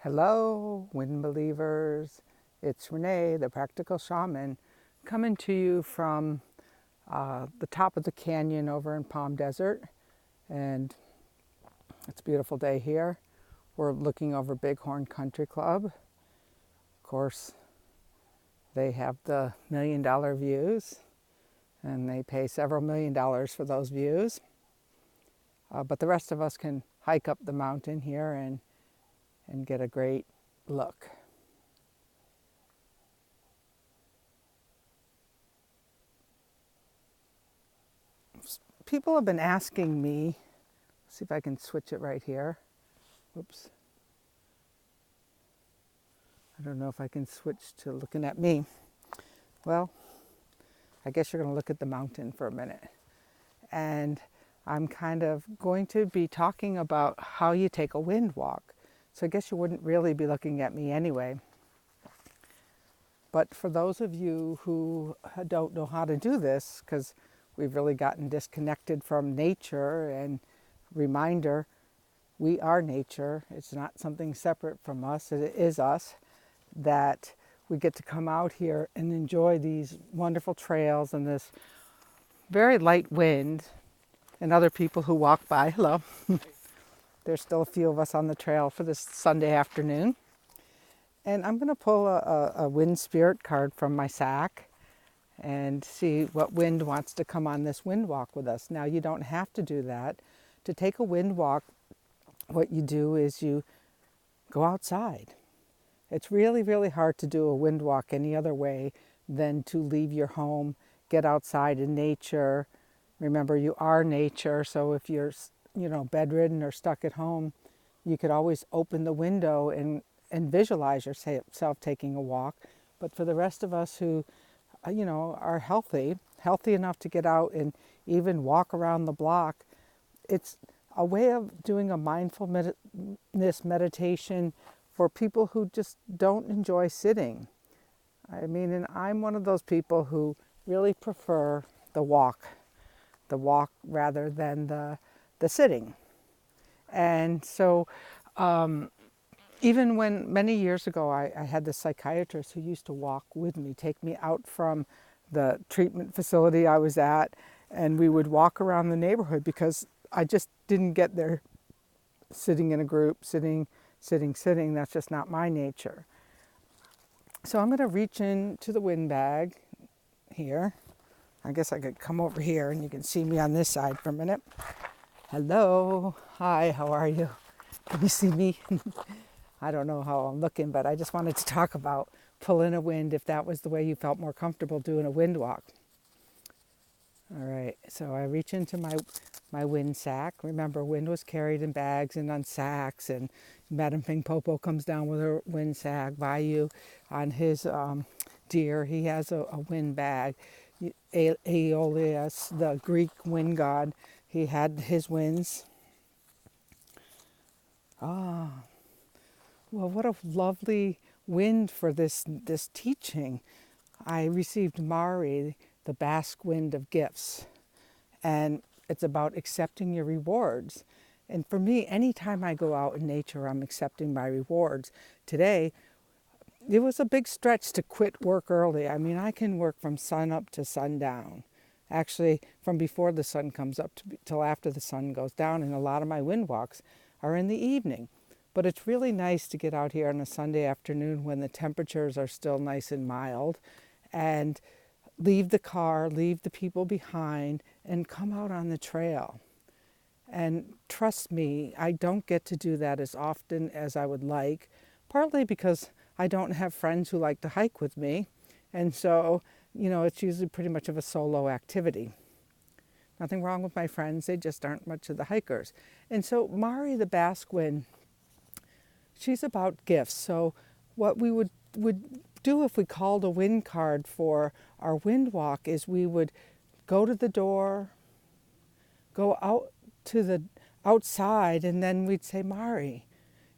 Hello, wind believers. It's Renee, the practical shaman, coming to you from the top of the canyon over in Palm Desert. And it's a beautiful day here. We're looking over Bighorn Country Club. Of course, they have the $1 million views, and they pay several $1 million for those views. But the rest of us can hike up the mountain here and get a great look. People have been asking me, see if I can switch it right here. Whoops. I don't know if I can switch to looking at me. Well, I guess you're going to look at the mountain for a minute. And I'm kind of going to be talking about how you take a wind walk. So I guess you wouldn't really be looking at me anyway. But for those of you who don't know how to do this, because we've really gotten disconnected from nature, and reminder, we are nature. It's not something separate from us. It is us, that we get to come out here and enjoy these wonderful trails and this very light wind, and other people who walk by. Hello. There's still a few of us on the trail for this Sunday afternoon. And I'm going to pull a wind spirit card from my sack and see what wind wants to come on this wind walk with us. Now, you don't have to do that. To take a wind walk, what you do is you go outside. It's really, really hard to do a wind walk any other way than to leave your home, get outside in nature. Remember, you are nature, so if you're, bedridden or stuck at home, you could always open the window and visualize yourself taking a walk. But for the rest of us who, are healthy enough to get out and even walk around the block, it's a way of doing a mindfulness meditation for people who just don't enjoy sitting. I mean, and I'm one of those people who really prefer the walk rather than the sitting. And so even when many years ago I had this psychiatrist who used to walk with me, take me out from the treatment facility I was at, and we would walk around the neighborhood because I just didn't get there sitting in a group, sitting. That's just not my nature. So I'm going to reach into the wind bag here. I guess I could come over here and you can see me on this side for a minute. Hello. Hi, how are you? Can you see me? I don't know how I'm looking, but I just wanted to talk about pulling a wind if that was the way you felt more comfortable doing a wind walk. All right, so I reach into my wind sack. Remember, wind was carried in bags and on sacks, and Madame Ping Popo comes down with her wind sack. Vayu on his deer, he has a wind bag. Aeolus, the Greek wind god, he had his winds. Well, what a lovely wind for this teaching. I received Mari, the Basque wind of gifts, and it's about accepting your rewards. And for me, anytime I go out in nature, I'm accepting my rewards. Today, it was a big stretch to quit work early. I mean, I can work from sun up to sundown. Actually, from before the sun comes up till after the sun goes down, and a lot of my wind walks are in the evening. But it's really nice to get out here on a Sunday afternoon when the temperatures are still nice and mild, and leave the car, leave the people behind, and come out on the trail. And trust me, I don't get to do that as often as I would like, partly because I don't have friends who like to hike with me. And so, it's usually pretty much of a solo activity. Nothing wrong with my friends, they just aren't much of the hikers. And so Mari the Basque wind, she's about gifts. So what we would do if we called a wind card for our wind walk is we would go to the door, go out to the outside, and then we'd say Mari.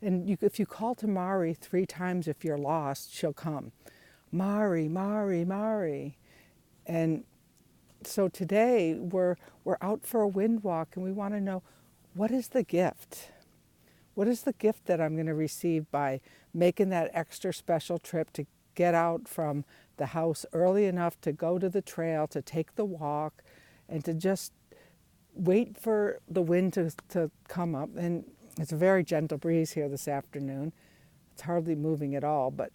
And if you call to Mari 3 times, if you're lost, she'll come. Mari, Mari, Mari. And so today we're out for a wind walk, and we want to know, what is the gift? What is the gift that I'm going to receive by making that extra special trip to get out from the house early enough to go to the trail, to take the walk, and to just wait for the wind to come up. And it's a very gentle breeze here this afternoon. It's hardly moving at all, but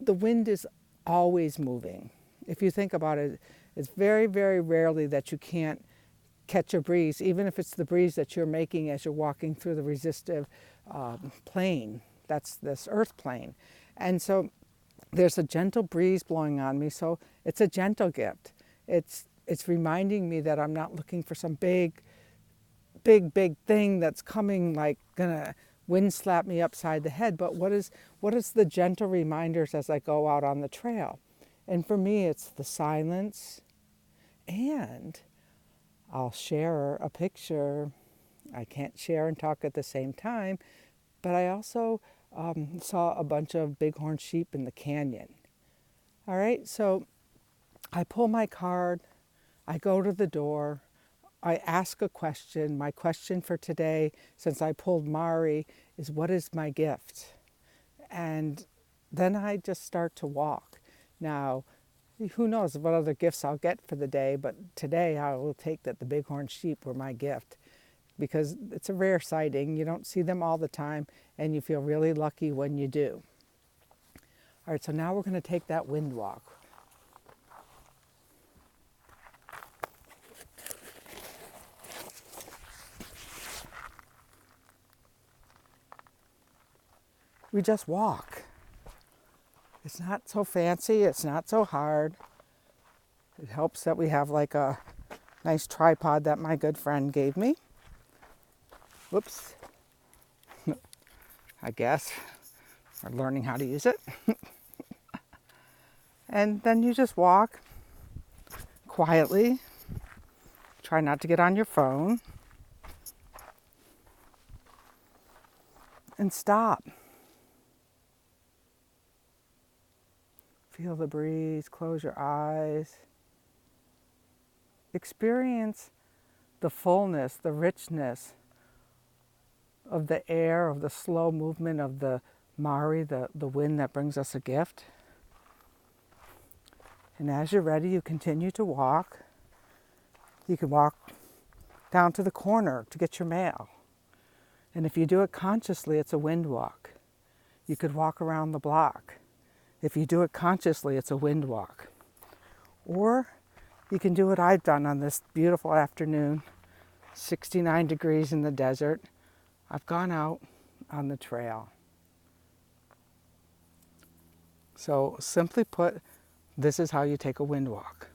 the wind is always moving. If you think about it, it's very, very rarely that you can't catch a breeze, even if it's the breeze that you're making as you're walking through the resistive plane. That's this earth plane. And so there's a gentle breeze blowing on me, so it's a gentle gift. It's reminding me that I'm not looking for some big thing that's coming, like gonna wind slap me upside the head. But what is the gentle reminders as I go out on the trail? And for me, it's the silence, and I'll share a picture. I can't share and talk at the same time, but I also saw a bunch of bighorn sheep in the canyon. All right, so I pull my card, I go to the door, I ask a question. My question for today, since I pulled Mari, is what is my gift? And then I just start to walk. Now, who knows what other gifts I'll get for the day, but today I will take that the bighorn sheep were my gift, because it's a rare sighting. You don't see them all the time, and you feel really lucky when you do. All right, so now we're going to take that wind walk. We just walk. It's not so fancy, it's not so hard. It helps that we have like a nice tripod that my good friend gave me. Whoops. I guess we're learning how to use it. And then you just walk quietly. Try not to get on your phone. And stop. Feel the breeze, close your eyes. Experience the fullness, the richness of the air, of the slow movement of the Mari, the wind that brings us a gift. And as you're ready, you continue to walk. You can walk down to the corner to get your mail. And if you do it consciously, it's a wind walk. You could walk around the block. If you do it consciously, it's a wind walk. Or you can do what I've done on this beautiful afternoon, 69 degrees in the desert. I've gone out on the trail. So simply put, this is how you take a wind walk.